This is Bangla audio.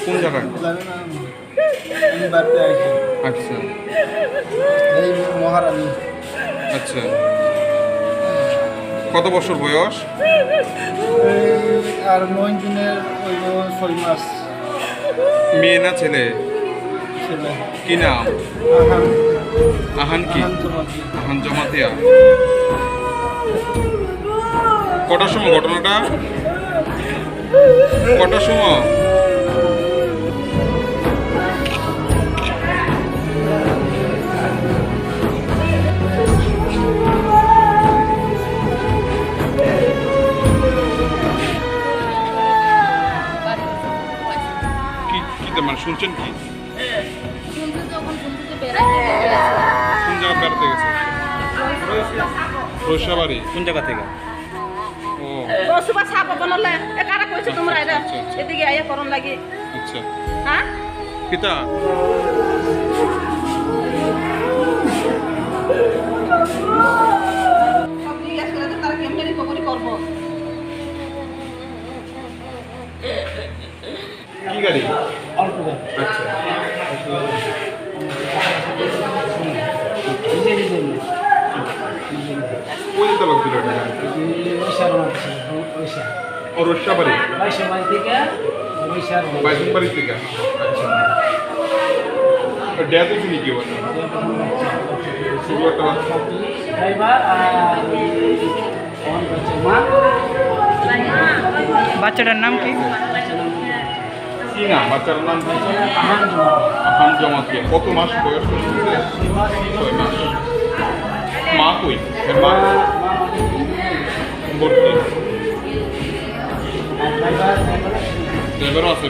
কোন জায়গায়? জানি না আমি বাড়িতে আইছি আচ্ছা এই মহারানী আচ্ছা। কত বছর বয়স? এই আর 9 দিনের ওই 6 মাস মেয়ে না ছেলে? ছেলে কি নাম? আহান আহান কি? আহান জমাতি আহান জমাতিয়া। কটার সময় ঘটনাটা? কটার সময়? কি মানে শুনছেন কি? কোন জায়গা বেড়াতে গেছে? রোসাবাড়ি। কোন জায়গা থেকে? ও সুবা সাপ বনলে এ কারা কইছে তোমরা এটা আচ্ছা, আচ্ছা। এদিকে আইয়া করন লাগি আচ্ছা হ্যাঁ পিতা সব জিজ্ঞাসা করে তো তারা কেমনে রিকভারি করব কি গাড়ি? অল্প আচ্ছা ওই তো লোক দিল এটা। ও রোসাবাড়ি বাইশ বাড়ি থেকে। আচ্ছা ড্যাথ হয়েছে নাকি বলে? শুধু একটা বাচ্চা। বাচ্চাটার নাম কি? কি নাম বাচ্চার নাম? আহান জমাতিয়া। কত মাস বয়স? 6 মাস। মা কই? এর মা ভর্তি। ড্রাইভারও আছে?